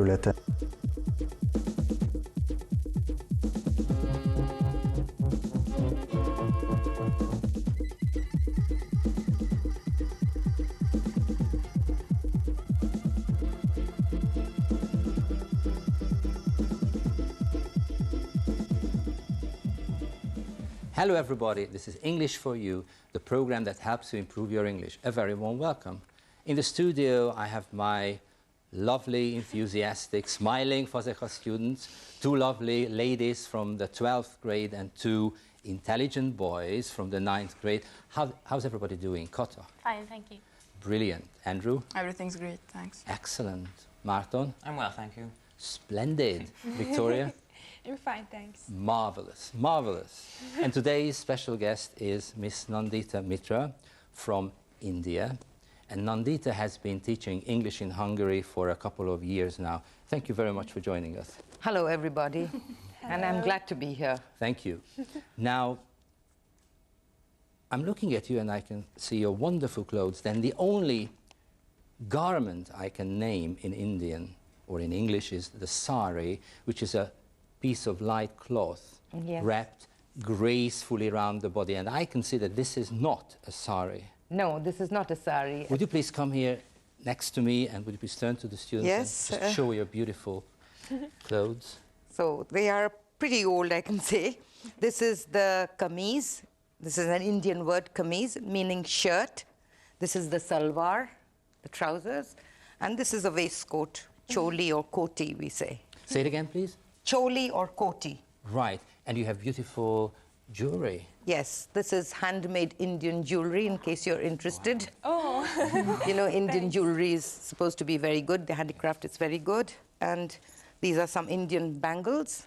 területe. Hello everybody, this is English for You, the program that helps you improve your English. A very warm welcome. In the studio I have my lovely, enthusiastic, smiling Fazeha students, two lovely ladies from the 12th grade and two intelligent boys from the 9th grade. How's everybody doing? Kata? Fine, thank you. Brilliant. Andrew? Everything's great, thanks. Excellent. Martin? I'm well, thank you. Splendid. Victoria? I'm fine, thanks. Marvelous, marvelous. And today's special guest is Miss Nanditha Mitra from India. And Nanditha has been teaching English in Hungary for a couple of years now. Thank you very much for joining us. Hello, everybody. And I'm glad to be here. Thank you. Now, I'm looking at you and I can see your wonderful clothes. Then the only garment I can name in Indian or in English is the sari, which is a piece of light cloth wrapped gracefully around the body. And I consider this is not a sari. No, this is not a sari. Would you please come here next to me and would you please turn to the students Yes, and just show your beautiful clothes? So they are pretty old, I can say. This is the kameez. This is an Indian word, kameez, meaning shirt. This is the salwar, the trousers. And this is a waistcoat, choli or koti, we say. Say it again, please. Choli or koti. Right. And you have beautiful jewelry. Yes, this is handmade Indian jewelry, in case you're interested. Oh. You know, Indian jewelry is supposed to be very good. The handicraft is very good. And these are some Indian bangles.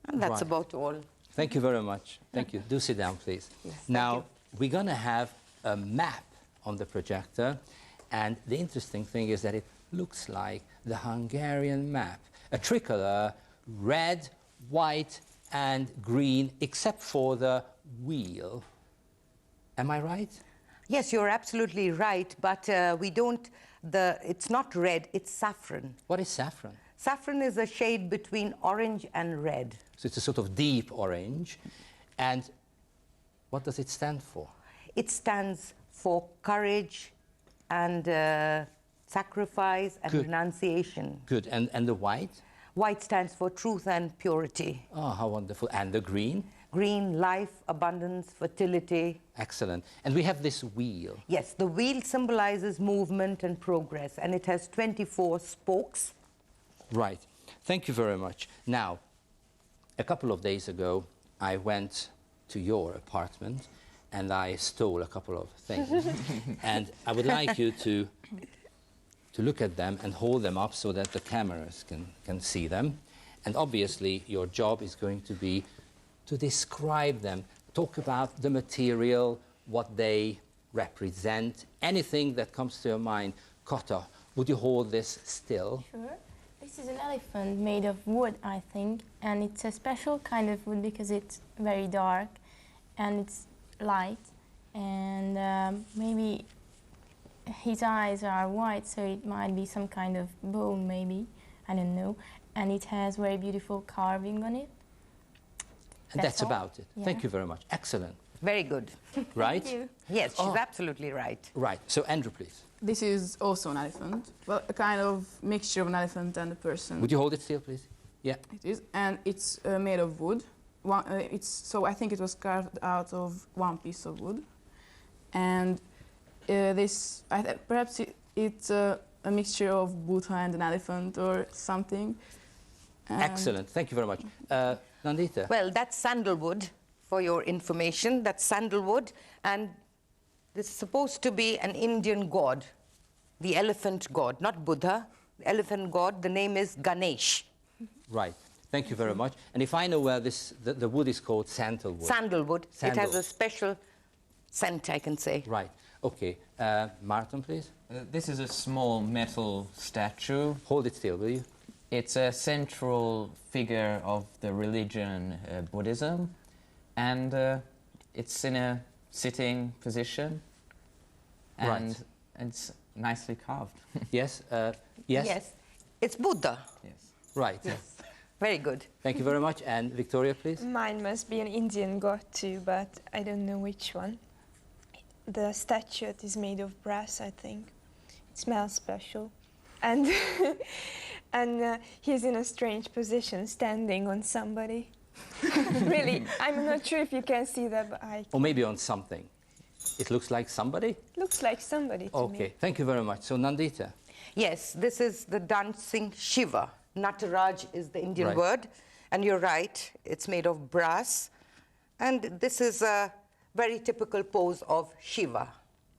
And that's about all. Thank you very much. Thank you. Do sit down, please. Yes, now, we're going to have a map on the projector. And the interesting thing is that it looks like the Hungarian map. A tricolor, red, white, and green, except for the wheel. Am I right? Yes, you're absolutely right, but it's not red, it's saffron. What is saffron? Saffron is a shade between orange and red. So it's a sort of deep orange. And what does it stand for? It stands for courage and sacrifice and renunciation. Good. And the white? White stands for truth and purity. Oh, how wonderful. And the green? Green, life, abundance, fertility. Excellent. And we have this wheel. Yes, the wheel symbolizes movement and progress, and it has 24 spokes. Right. Thank you very much. Now, a couple of days ago, I went to your apartment and I stole a couple of things. And I would like you to look at them and hold them up so that the cameras can see them. And obviously, your job is going to be to describe them, talk about the material, what they represent, anything that comes to your mind. Kata, would you hold this still? Sure. This is an elephant made of wood, I think, and it's a special kind of wood because it's very dark and it's light, and maybe his eyes are white, so it might be some kind of bone, maybe, I don't know, and it has very beautiful carving on it. And that's about it. Yeah. Thank you very much. Excellent. Very good. Right? Thank you. Yes, she's absolutely right. Right. So, Andrew, please. This is also an elephant. Well, a kind of mixture of an elephant and a person. Would you hold it still, please? Yeah. It is, and it's made of wood. So I think it was carved out of one piece of wood. And perhaps it's a mixture of Buddha and an elephant or something. Excellent. Thank you very much. Nanditha? Well, that's sandalwood, for your information. That's sandalwood, and this is supposed to be an Indian god, the elephant god, not Buddha. The elephant god, the name is Ganesh. Right. Thank you very much. And if I know where the wood is called sandalwood. Sandalwood. It has a special scent, I can say. Right. Okay. Martin, please. This is a small metal statue. Hold it still, will you? It's a central figure of the religion Buddhism, and it's in a sitting position, and Right. it's nicely carved. Yes? Yes? Yes. It's Buddha. Yes. Right. Very good. Thank you very much. And Victoria, please. Mine must be an Indian god too, but I don't know which one. The statue is made of brass, I think. It smells special. And, and he's in a strange position, standing on somebody. Really, I'm not sure if you can see that, but Or maybe on something. It looks like somebody? looks like somebody to me. Okay, thank you very much. So, Nanditha. Yes, this is the dancing Shiva. Nataraj is the Indian Right. word. And you're right, it's made of brass. And this is a very typical pose of Shiva.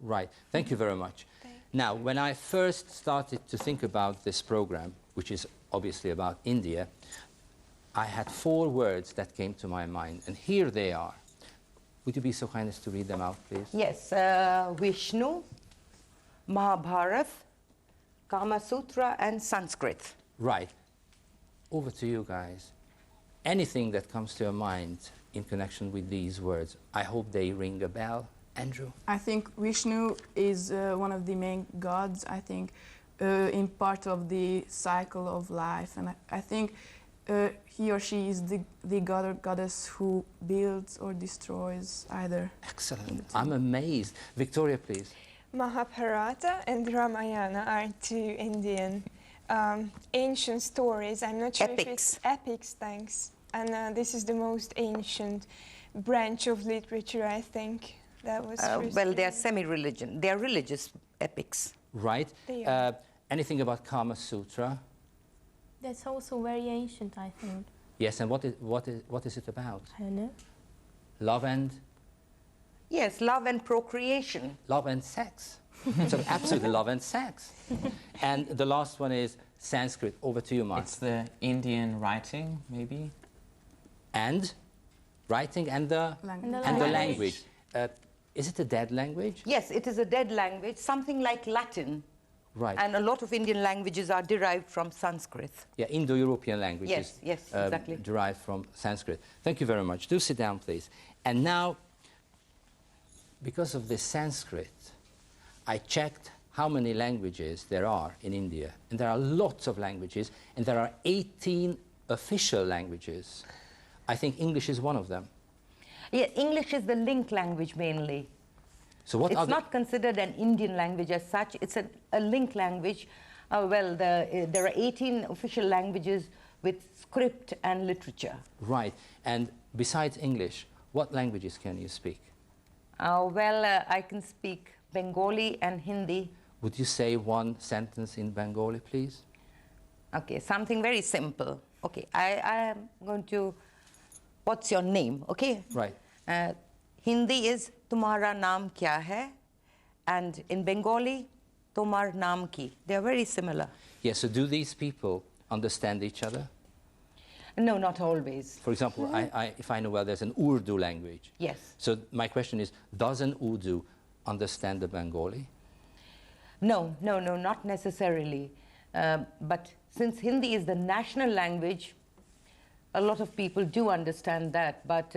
Right. Thank you very much. Now, when I first started to think about this program, which is obviously about India, I had 4 words that came to my mind, and here they are. Would you be so kind as to read them out, please? Yes, Vishnu, Mahabharata, Kama Sutra, and Sanskrit. Right. Over to you guys. Anything that comes to your mind in connection with these words, I hope they ring a bell. Andrew? I think Vishnu is one of the main gods, I think, in part of the cycle of life. And I think he or she is the god or goddess who builds or destroys either. Excellent. I'm amazed. Victoria, please. Mahabharata and Ramayana are 2 Indian ancient stories. I'm not sure if Epics. it's epics, thanks. And this is the most ancient branch of literature, I think. That was first Well, they are created. semi-religion. They are religious epics. Right. They are. Anything about Kama Sutra? That's also very ancient, I think. Yes, and what is it about? I don't know. Love and Yes, love and procreation. sex. So absolutely love and sex. And the last one is Sanskrit. Over to you, Mark. It's the Indian writing, maybe. And writing and the Language. and the Language. language. Is it a dead language? Yes, it is a dead language, something like Latin. Right. And a lot of Indian languages are derived from Sanskrit. Yeah, Indo-European languages. Yes, exactly. Derived from Sanskrit. Thank you very much. Do sit down, please. And now, because of this Sanskrit, I checked how many languages there are in India. And there are lots of languages, and there are 18 official languages. I think English is one of them. Yeah, English is the link language mainly. So what It's are the- not considered an Indian language as such. It's a link language. There are 18 official languages with script and literature. Right. And besides English, what languages can you speak? I can speak Bengali and Hindi. Would you say one sentence in Bengali, please? Okay, something very simple. Okay, I am going to... What's your name? Okay. Right. Hindi is Tumhara naam kya hai? And in Bengali, Tomar naam ki. They are very similar. Yes, so do these people understand each other? No, not always. For example, if I know well, there's an Urdu language. Yes. So my question is, does an Urdu understand the Bengali? No, not necessarily. But since Hindi is the national language, a lot of people do understand that. But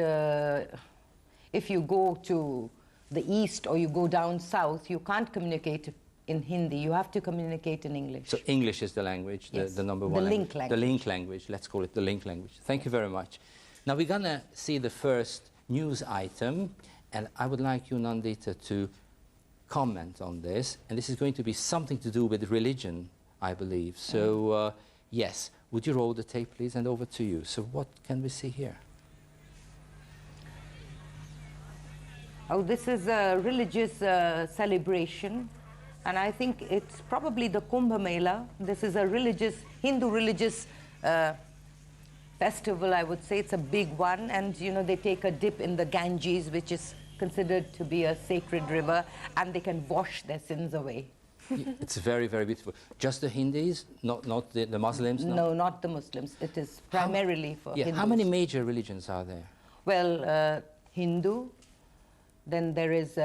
if you go to the east or you go down south, you can't communicate in Hindi. You have to communicate in English. So English is the language, Yes, the number the one link language. The link language, let's call it the link language. Thank you very much. Now we're going to see the first news item, and I would like you, Nanditha, to comment on this. And this is going to be something to do with religion, I believe. So, yes, would you roll the tape, please, and over to you. So what can we see here? Oh, this is a religious celebration, and I think it's probably the Kumbh Mela. This is a Hindu religious festival, I would say. It's a big one, and you know, they take a dip in the Ganges, which is considered to be a sacred river, and they can wash their sins away. It's very, very beautiful. Just the Hindus, not the Muslims? No, not the Muslims. It is primarily for Yeah, Hindus. how many major religions are there? Well, Hindu, then there is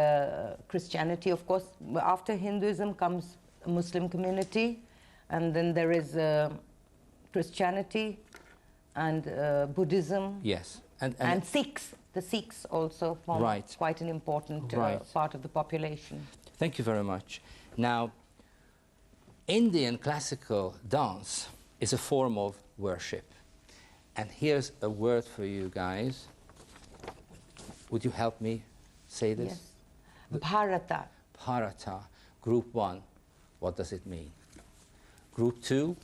Christianity, of course. After Hinduism comes Muslim community, and then there is Christianity and Buddhism. Yes. And Sikhs. The Sikhs also form Right. quite an important Right. part of the population. Thank you very much. Now, Indian classical dance is a form of worship. And here's a word for you guys. Would you help me say this? Yes. Bharata. Bharata, group 1. What does it mean? Group 2,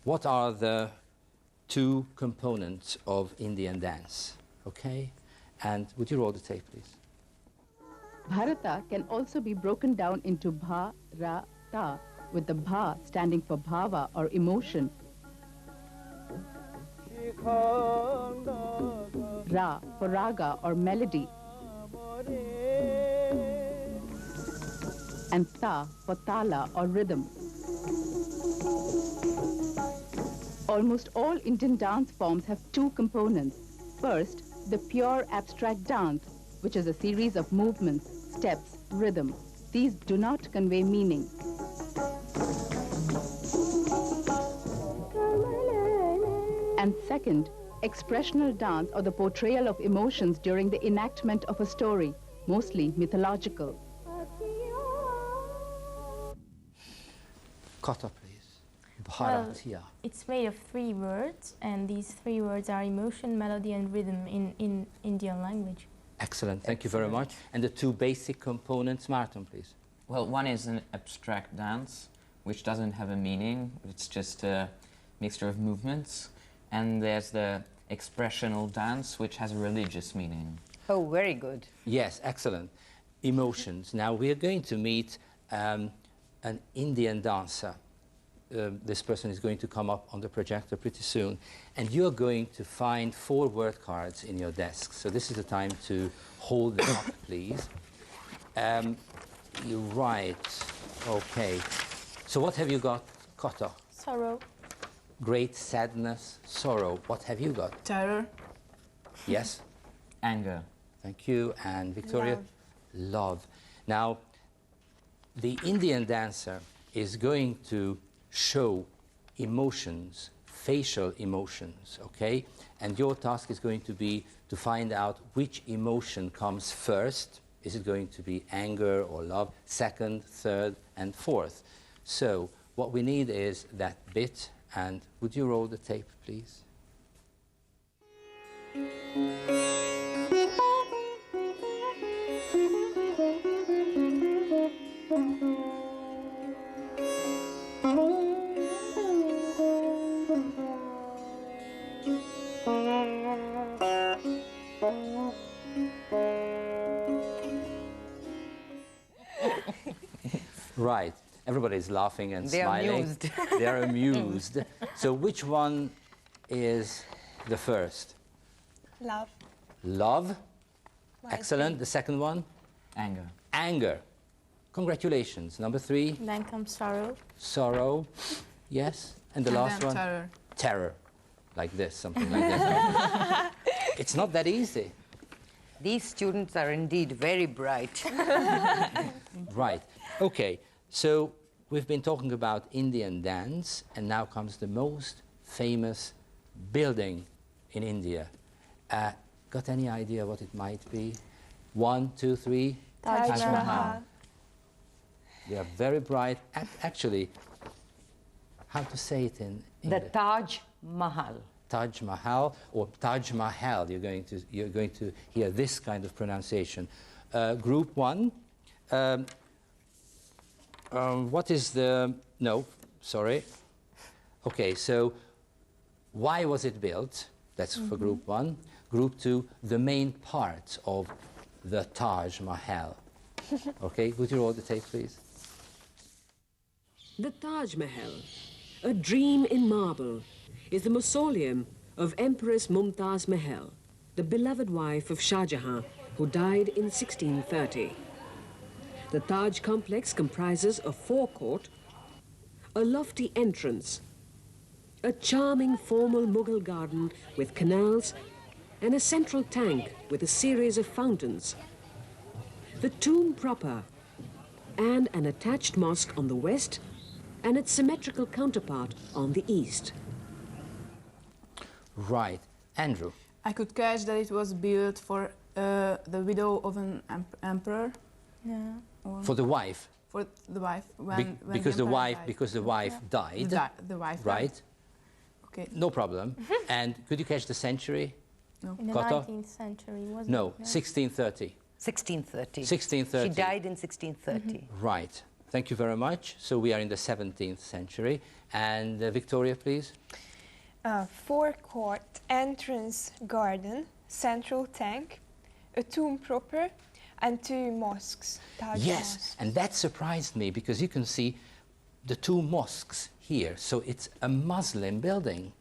what are the 2 components of Indian dance? Okay? And would you roll the tape, please? Bharata can also be broken down into bha, ra, ta, with the bha standing for bhava or emotion, ra for raga or melody, and ta for tala or rhythm. Almost all Indian dance forms have 2 components. First, the pure abstract dance, which is a series of movements, steps, rhythm. These do not convey meaning. And second, expressional dance or the portrayal of emotions during the enactment of a story, mostly mythological. Kata, please. Bharatiya. It's made of 3 words, and these 3 words are emotion, melody, and rhythm in Indian language. Excellent, thank you very much. And the 2 basic components, Martin, please. Well, one is an abstract dance, which doesn't have a meaning. It's just a mixture of movements. And there's the expressional dance, which has a religious meaning. Oh, very good. Yes, excellent. Emotions. Now we are going to meet an Indian dancer. This person is going to come up on the projector pretty soon. And you're going to find 4 word cards in your desk. So this is the time to hold them up, please. You're right. Okay. So what have you got, Kata? Sorrow. Great sadness, sorrow. What have you got? Terror. Yes? Anger. Thank you. And Victoria? Love. Now, the Indian dancer is going to show emotions, facial emotions, okay? And your task is going to be to find out which emotion comes first. Is it going to be anger or love? Second, third, and fourth. So what we need is that bit. And would you roll the tape, please? Right. Everybody's laughing and They are smiling. amused. They are amused. So which one is the first? Love. Love. I Excellent. The second one? Anger. Anger. Congratulations. Number 3? Then comes sorrow. Sorrow. Yes. And the And last then one? terror. Terror. Like this, something like this. It's not that easy. These students are indeed very bright. Right. Okay. So we've been talking about Indian dance, and now comes the most famous building in India. Got any idea what it might be? 1, 2, 3. Taj Taj Mahal. Mahal. They are very bright. Actually, how to say it in The English? Taj Mahal. Taj Mahal or Taj Mahal. You're going to hear this kind of pronunciation. Group 1. What is the... No, sorry. Okay, so why was it built? That's for Group 1. Group 2, the main part of the Taj Mahal. Okay, would you roll the tape, please? The Taj Mahal, a dream in marble, is the mausoleum of Empress Mumtaz Mahal, the beloved wife of Shah Jahan, who died in 1630. The Taj complex comprises a forecourt, a lofty entrance, a charming formal Mughal garden with canals, and a central tank with a series of fountains. The tomb proper, and an attached mosque on the west, and its symmetrical counterpart on the east. Right. Andrew? I could catch that it was built for the widow of an emperor. Yeah. Or For the wife? for the wife when because the emperor wife died. because the wife died, The wife right? died. Okay. No problem. And could you catch the century? In the Koto? 19th century, wasn't No, it? 1630. 1630. 1630. She died in 1630. Right. Thank you very much. So we are in the 17th century. And Victoria, please. Forecourt, entrance garden, central tank, a tomb proper, and 2 mosques. Taj Yes, mosques. and that surprised me because you can see the 2 mosques here. So it's a Muslim building.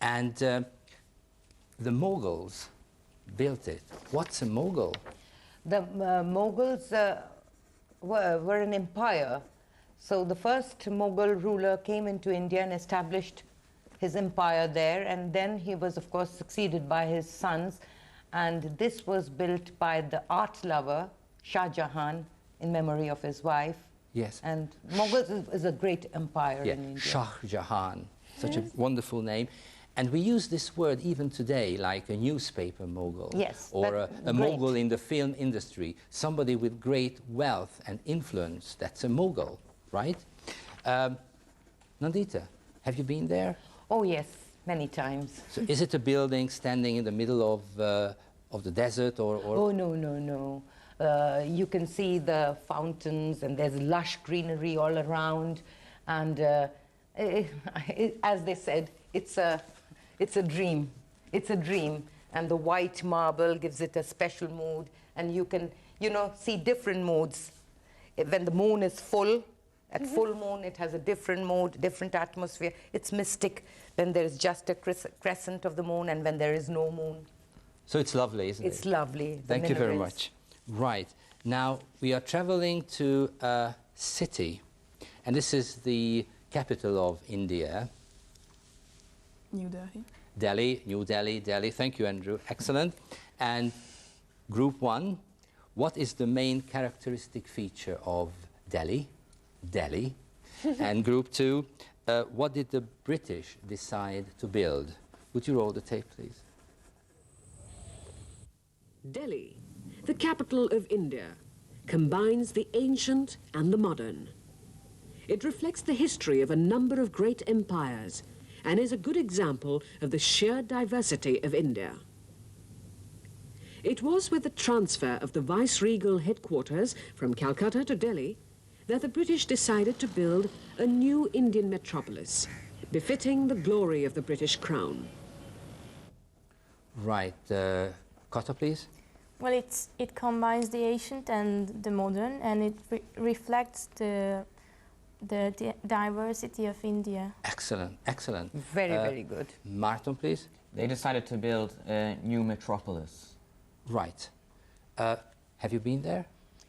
And the Mughals built it. What's a Mughal? The Mughals were an empire. So the first Mughal ruler came into India and established his empire there, and then he was, of course, succeeded by his sons. And this was built by the art lover, Shah Jahan, in memory of his wife. Yes. And Mughals is a great empire Yeah, in India. Shah Jahan. Such a wonderful name. And we use this word even today, like a newspaper mogul. Yes, Or but a great. mogul in the film industry. Somebody with great wealth and influence. That's a mogul, right? Nanditha, have you been there? Oh, yes, many times. So is it a building standing in the middle of the desert or Oh, no, no, no. You can see the fountains, and there's lush greenery all around. And as they said, it's a dream. It's a dream. And the white marble gives it a special mood. And you can, see different moods. When the moon is full, at full moon, it has a different mood, different atmosphere. It's mystic when there is just a crescent of the moon and when there is no moon. So it's lovely, isn't it? It's lovely. Thank you very minerals. much. Right. Now, we are traveling to a city, and this is the capital of India, New Delhi. Delhi, New Delhi, Delhi. Thank you, Andrew. Excellent. And group 1, what is the main characteristic feature of Delhi? Delhi. And group 2, what did the British decide to build? Would you roll the tape, please? Delhi, the capital of India, combines the ancient and the modern. It reflects the history of a number of great empires and is a good example of the sheer diversity of India. It was with the transfer of the viceregal headquarters from Calcutta to Delhi that the British decided to build a new Indian metropolis, befitting the glory of the British crown. Right. Koto, please. Well, it combines the ancient and the modern, and it reflects the diversity of India. Excellent, excellent. Very, very good. Martin, please. They decided to build a new metropolis. Right. Have you been there?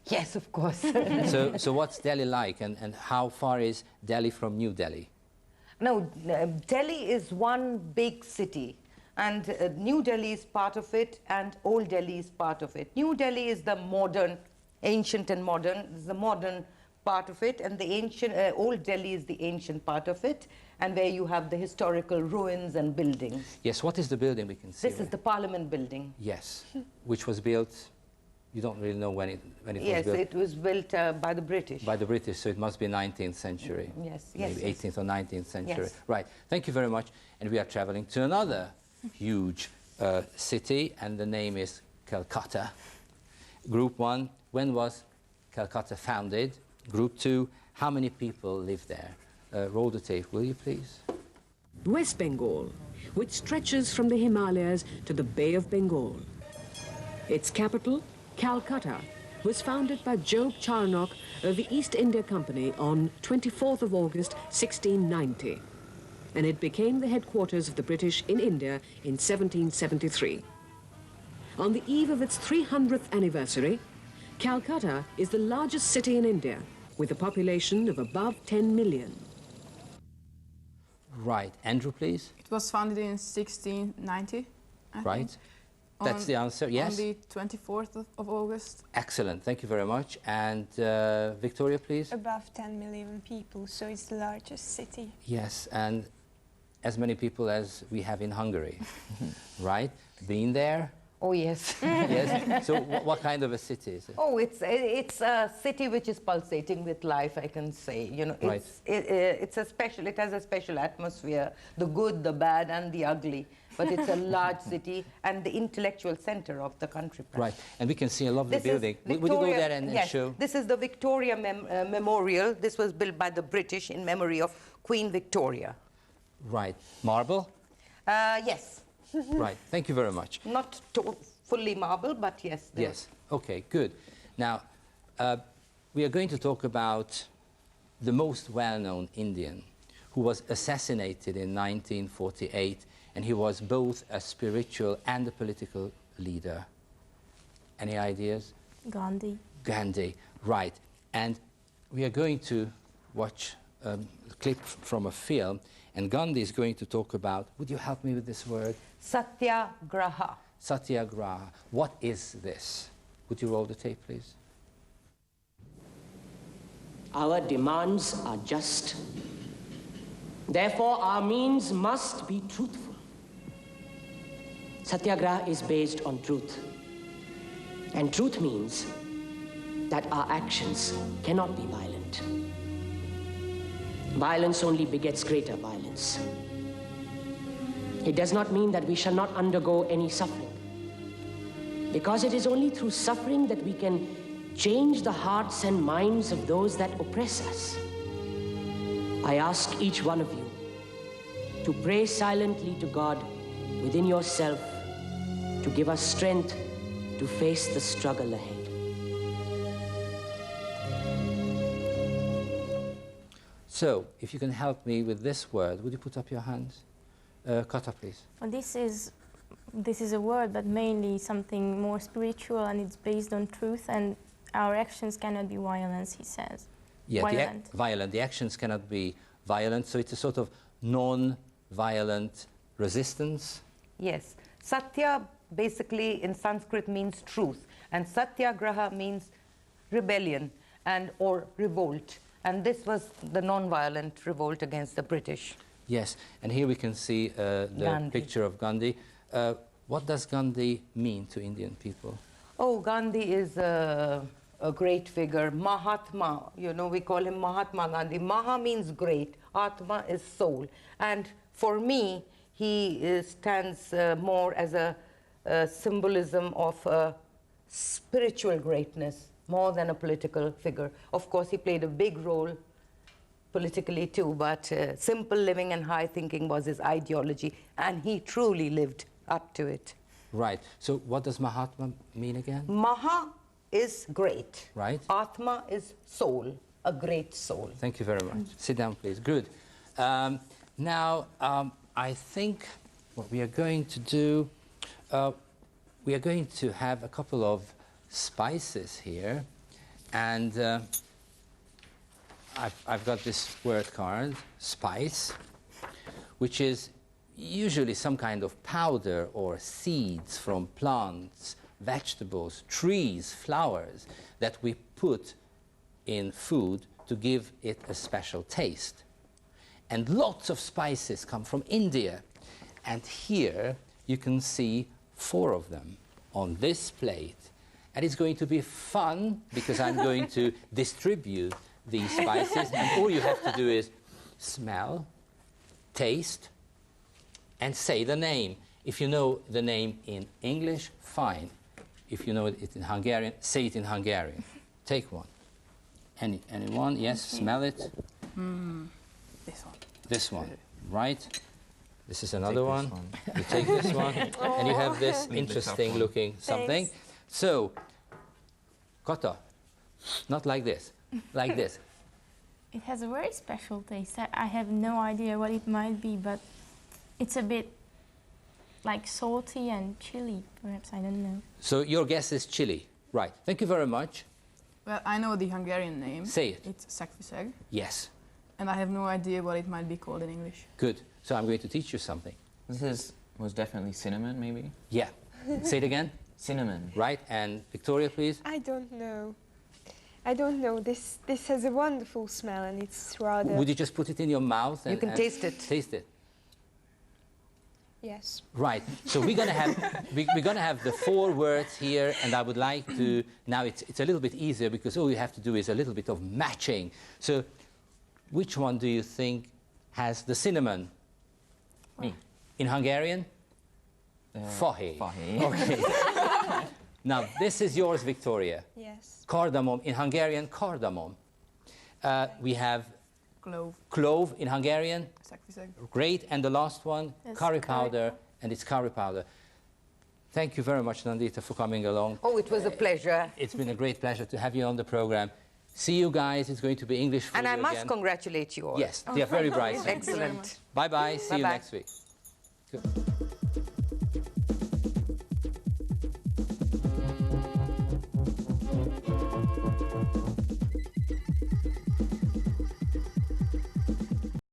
Yes, of course. So what's Delhi like, and how far is Delhi from New Delhi? No, Delhi is one big city, and New Delhi is part of it, and Old Delhi is part of it. New Delhi is the modern, ancient and modern, is the modern part of it, and the ancient, Old Delhi is the ancient part of it, and where you have the historical ruins and buildings. Yes, what is the building we can see? This is the Parliament building. Yes, which was built, you don't really know when it was Yes, built. it was built by the British. By the British, so it must be 19th century. Yes, yes, Maybe yes. 18th or 19th century. Yes. Right, thank you very much. And we are traveling to another huge city, and the name is Calcutta. Group 1, when was Calcutta founded? Group 2, how many people live there? Roll the tape, will you please? West Bengal, which stretches from the Himalayas to the Bay of Bengal. Its capital, Calcutta, was founded by Job Charnock of the East India Company on 24th of August 1690, and it became the headquarters of the British in India in 1773. On the eve of its 300th anniversary, Calcutta is the largest city in India, with a population of above 10 million. Right, Andrew, please. It was founded in 1690. I Right, think, that's on- the answer, yes. On the 24th of August. Excellent, thank you very much. And Victoria, please. Above 10 million people, so it's the largest city. Yes, and as many people as we have in Hungary, right? Been there? Oh, yes. Yes. So what kind of a city is it? Oh, it's a city which is pulsating with life, I can say. You know, Right. it has a special atmosphere, the good, the bad, and the ugly. But it's a large city and the intellectual center of the country. Right. And we can see a lovely This is building. Would you go Victoria- there and yes, show? This is the Victoria Memorial. This was built by the British in memory of Queen Victoria. Right. Marble? Yes. Right. Thank you very much. Not fully marble, but yes. Yes. Okay, good. Now, we are going to talk about the most well-known Indian who was assassinated in 1948, and he was both a spiritual and a political leader. Any ideas? Gandhi. Gandhi, right. And we are going to watch a clip from a film, and Gandhi is going to talk about, would you help me with this word? Satyagraha. Satyagraha. What is this? Would you roll the tape, please? Our demands are just. Therefore, our means must be truthful. Satyagraha is based on truth. And truth means that our actions cannot be violent. Violence only begets greater violence. It does not mean that we shall not undergo any suffering, because it is only through suffering that we can change the hearts and minds of those that oppress us. I ask each one of you to pray silently to God within yourself to give us strength to face the struggle ahead. So, if you can help me with this word, would you put up your hands? Kata, please. Well, this is a word, but mainly something more spiritual, and it's based on truth, and our actions cannot be violence, he says. Yeah, Violent. Violent. The actions cannot be violent, so it's a sort of non-violent resistance. Yes. Satya basically in Sanskrit means truth, and Satyagraha means rebellion and or revolt. And this was the non-violent revolt against the British. Yes, and here we can see the Gandhi. picture of Gandhi. What does Gandhi mean to Indian people? Oh, Gandhi is a great figure. Mahatma, you know, we call him Mahatma Gandhi. Maha means great, Atma is soul. And for me, he stands more as a symbolism of spiritual greatness, more than a political figure. Of course, he played a big role politically too, but simple living and high thinking was his ideology, and he truly lived up to it. Right. So what does Mahatma mean again? Maha is great. Right. Atma is soul, a great soul. Thank you very much. Sit down, please. Good. Now, I think what we are going to do, we are going to have a couple of spices here, and I've got this word card, spice, which is usually some kind of powder or seeds from plants, vegetables, trees, flowers that we put in food to give it a special taste. And lots of spices come from India. And here you can see 4 of them on this plate. And it's going to be fun because I'm going to distribute these spices. And all you have to do is smell, taste, and say the name. If you know the name in English, fine. If you know it in Hungarian, say it in Hungarian. Take one. Anyone? Yes, smell it. This one. This one, right? This is another Take one. this one. You take this one, and you have this interesting looking something. Thanks. So, Kata, not like this, like this. It has a very special taste. I have no idea what it might be, but it's a bit like salty and chili, perhaps, I don't know. So your guess is chili, right? Thank you very much. Well, I know the Hungarian name. Say it. It's szekviszeg, Yes, and I have no idea what it might be called in English. good. So I'm going to teach you something. This was definitely cinnamon, maybe? Yeah. Say it again. Cinnamon. Right, and Victoria, please. I don't know. I don't know. This has a wonderful smell, and it's rather. Would you just put it in your mouth? And, You can and taste it. Taste it. Yes. Right. So we're gonna have the 4 words here, and I would like to now. It's a little bit easier because all you have to do is a little bit of matching. So, which one do you think has the cinnamon? Me. In Hungarian? Fahy. Fahy. Okay. Now this is yours, Victoria. Yes. Cardamom in Hungarian. Cardamom. We have Clove. clove in Hungarian. Szekviszeg. Great. And the last one, That's curry curry powder, and it's curry powder. Thank you very much, Nanditha, for coming along. Oh, it was a pleasure. It's been a great pleasure to have you on the program. See you guys. It's going to be English for And you I must again. congratulate you all. Yes, they are very bright. Excellent. Bye-bye. See you Bye-bye. next week. Good.